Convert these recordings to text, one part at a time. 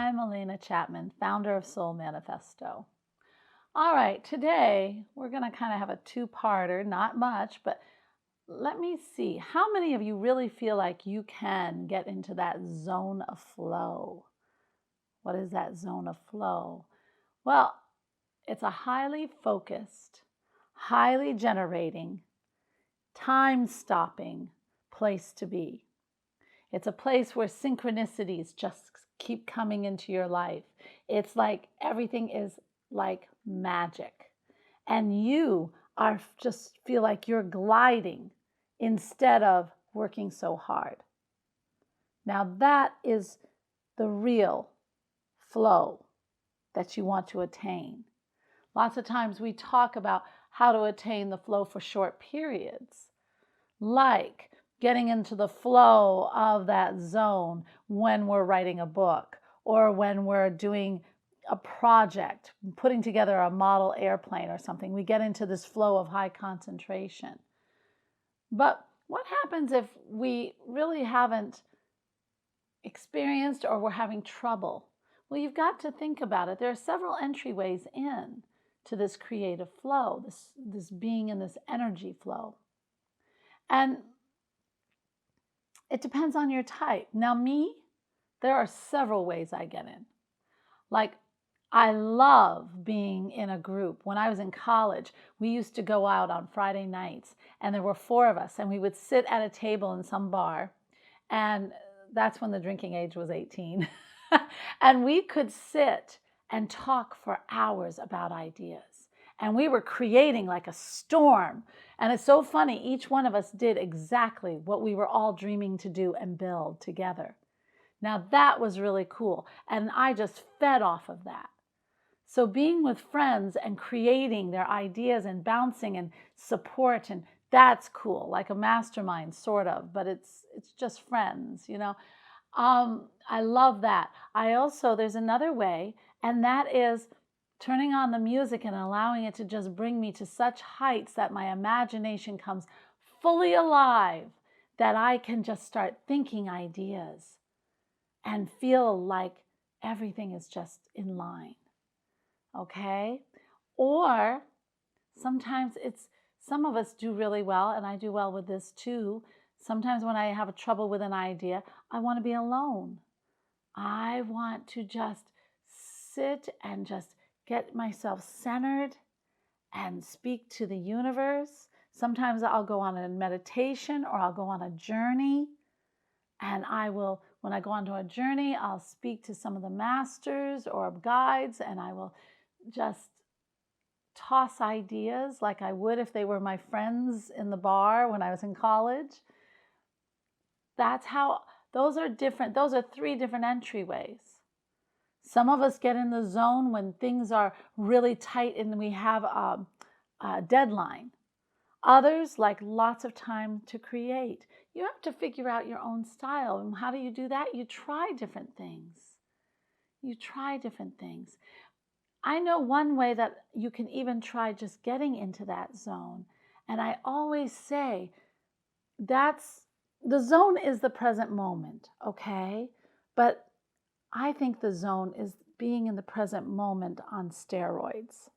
I'm Alena Chapman, founder of Soul Manifesto. All right, today we're going to kind of have a two-parter, not much, but let me see. How many of you really feel like you can get into that zone of flow? What is that zone of flow? Well, it's a highly focused, highly generating, time-stopping place to be. It's a place where synchronicities just keep coming into your life. It's like everything is like magic. And you are just feel like you're gliding instead of working so hard. Now that is the real flow that you want to attain. Lots of times we talk about how to attain the flow for short periods, like getting into the flow of that zone when we're writing a book or when we're doing a project, putting together a model airplane or something. We get into this flow of high concentration. But what happens if we really haven't experienced or we're having trouble? Well, you've got to think about it. There are several entryways in to this creative flow, this being in this energy flow. And it depends on your type. Now me, there are several ways I get in. Like, I love being in a group. When I was in college, we used to go out on Friday nights, and there were 4 of us, and we would sit at a table in some bar, and that's when the drinking age was 18. And we could sit and talk for hours about ideas. And we were creating like a storm. And it's so funny, each one of us did exactly what we were all dreaming to do and build together. Now that was really cool. And I just fed off of that. So being with friends and creating their ideas and bouncing and support, and that's cool, like a mastermind sort of, but it's just friends, you know. I love that. There's another way, and that is turning on the music and allowing it to just bring me to such heights that my imagination comes fully alive, that I can just start thinking ideas and feel like everything is just in line. Okay? Or sometimes some of us do really well, and I do well with this too. Sometimes when I have trouble with an idea, I want to be alone. I want to just sit and just get myself centered and speak to the universe. Sometimes I'll go on a meditation or I'll go on a journey. And when I go on a journey, I'll speak to some of the masters or guides, and I will just toss ideas like I would if they were my friends in the bar when I was in college. Those are 3 different entryways. Some of us get in the zone when things are really tight and we have a deadline. Others like lots of time to create. You have to figure out your own style. And how do you do that? You try different things. I know one way that you can even try just getting into that zone. And I always say the zone is the present moment, okay? But I think the zone is being in the present moment on steroids.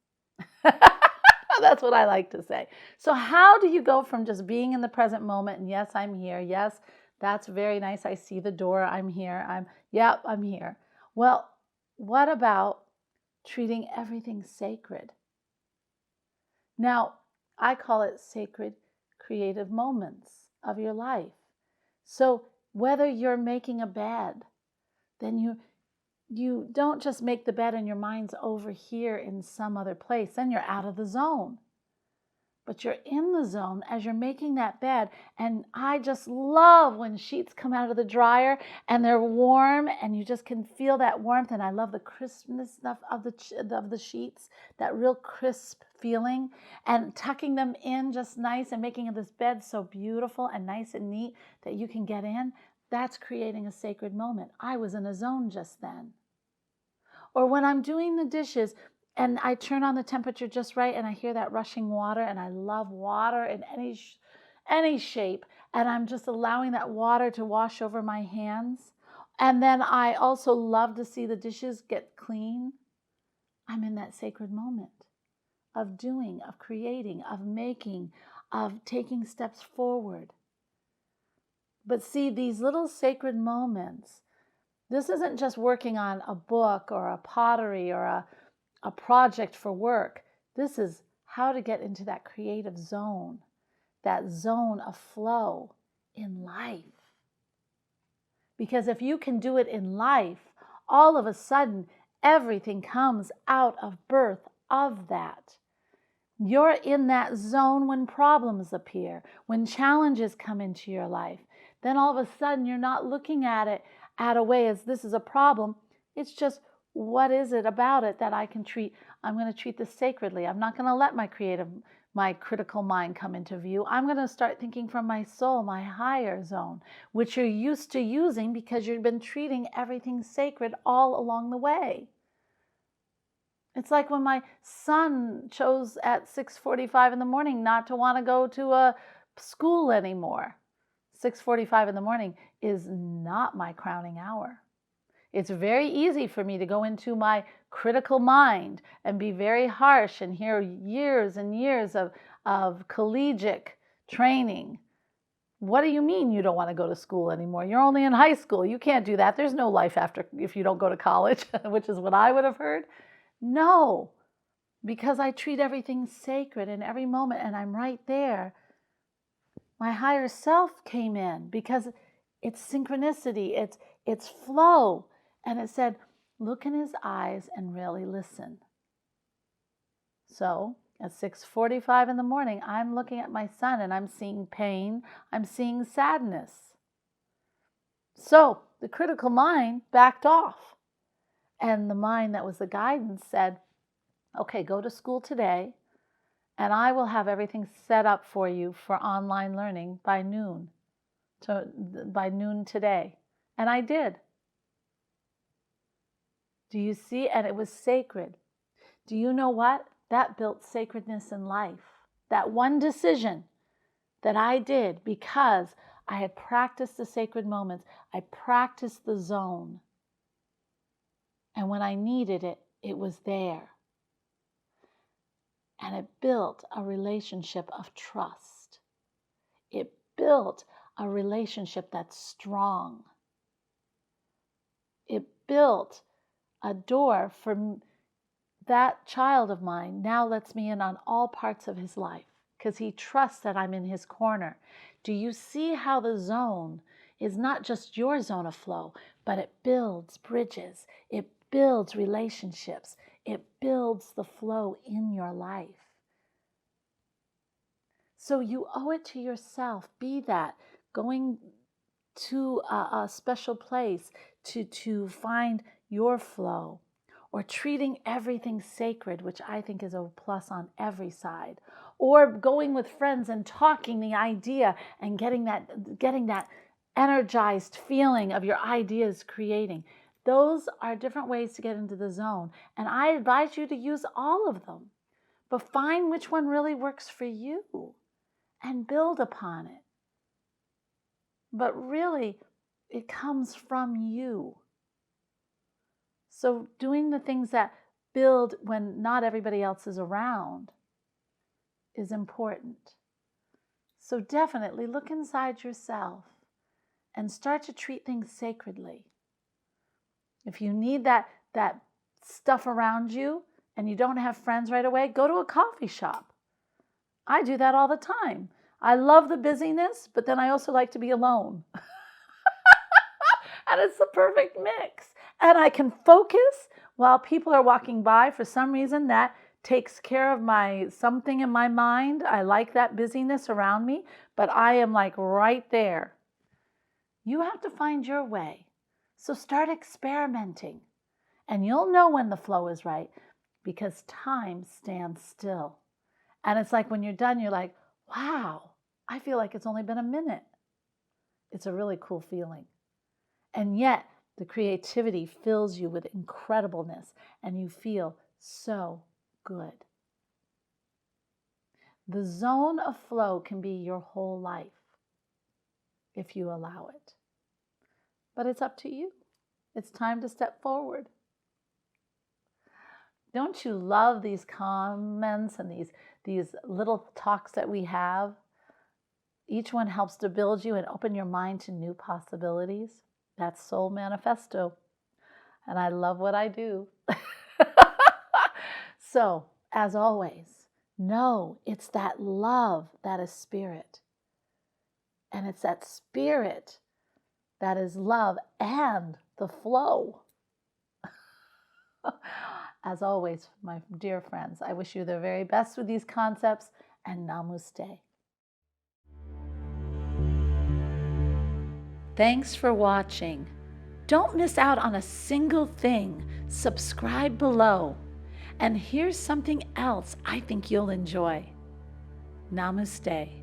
That's what I like to say. So how do you go from just being in the present moment and yes, I'm here. Yes, that's very nice. I see the door. I'm here. I'm here. Well, what about treating everything sacred? Now, I call it sacred creative moments of your life. So whether you're making a bed, then you don't just make the bed and your mind's over here in some other place. Then you're out of the zone. But you're in the zone as you're making that bed. And I just love when sheets come out of the dryer and they're warm and you just can feel that warmth. And I love the crispness of the sheets, that real crisp feeling, and tucking them in just nice and making this bed so beautiful and nice and neat that you can get in. That's creating a sacred moment. I was in a zone just then. Or when I'm doing the dishes and I turn on the temperature just right and I hear that rushing water, and I love water in any shape, and I'm just allowing that water to wash over my hands. And then I also love to see the dishes get clean. I'm in that sacred moment of doing, of creating, of making, of taking steps forward. But see, these little sacred moments, this isn't just working on a book or a pottery or a project for work. This is how to get into that creative zone, that zone of flow in life. Because if you can do it in life, all of a sudden, everything comes out of birth of that. You're in that zone when problems appear, when challenges come into your life. Then all of a sudden, you're not looking at it at a way as this is a problem. It's just, what is it about it that I can treat? I'm going to treat this sacredly. I'm not going to let my critical mind come into view. I'm going to start thinking from my soul, my higher zone, which you're used to using because you've been treating everything sacred all along the way. It's like when my son chose at 6:45 in the morning not to want to go to a school anymore. 6:45 in the morning is not my crowning hour. It's very easy for me to go into my critical mind and be very harsh and hear years and years of collegiate training. What do you mean you don't want to go to school anymore? You're only in high school. You can't do that. There's no life after if you don't go to college, which is what I would have heard. No, because I treat everything sacred in every moment and I'm right there. My higher self came in because it's synchronicity, it's flow. And it said, look in his eyes and really listen. So at 6:45 in the morning, I'm looking at my son and I'm seeing pain, I'm seeing sadness. So the critical mind backed off. And the mind that was the guidance said, okay, go to school today, and I will have everything set up for you for online learning by noon today. And I did. Do you see? And it was sacred. Do you know what? That built sacredness in life. That one decision that I did because I had practiced the sacred moments. I practiced the zone. And when I needed it, it was there. And it built a relationship of trust. It built a relationship that's strong. It built a door for that child of mine now lets me in on all parts of his life because he trusts that I'm in his corner. Do you see how the zone is not just your zone of flow, but it builds bridges, it builds relationships, it builds the flow in your life. So you owe it to yourself, be that, going to a special place to find your flow, or treating everything sacred, which I think is a plus on every side, or going with friends and talking the idea and getting that energized feeling of your ideas creating. Those are different ways to get into the zone. And I advise you to use all of them, but find which one really works for you and build upon it. But really, it comes from you. So doing the things that build when not everybody else is around is important. So definitely look inside yourself and start to treat things sacredly. If you need that stuff around you and you don't have friends right away, go to a coffee shop. I do that all the time. I love the busyness, but then I also like to be alone. And it's the perfect mix. And I can focus while people are walking by. For some reason, that takes care of something in my mind. I like that busyness around me, but I am like right there. You have to find your way. So start experimenting. And you'll know when the flow is right because time stands still. And it's like when you're done, you're like, wow, I feel like it's only been a minute. It's a really cool feeling. And yet, the creativity fills you with incredibleness, and you feel so good. The zone of flow can be your whole life if you allow it. But it's up to you. It's time to step forward. Don't you love these comments and these little talks that we have? Each one helps to build you and open your mind to new possibilities. That's Soul Manifesto. And I love what I do. So, as always, know it's that love that is spirit. And it's that spirit that is love and the flow. As always, my dear friends, I wish you the very best with these concepts, and namaste. Thanks for watching. Don't miss out on a single thing. Subscribe below. And here's something else I think you'll enjoy. Namaste.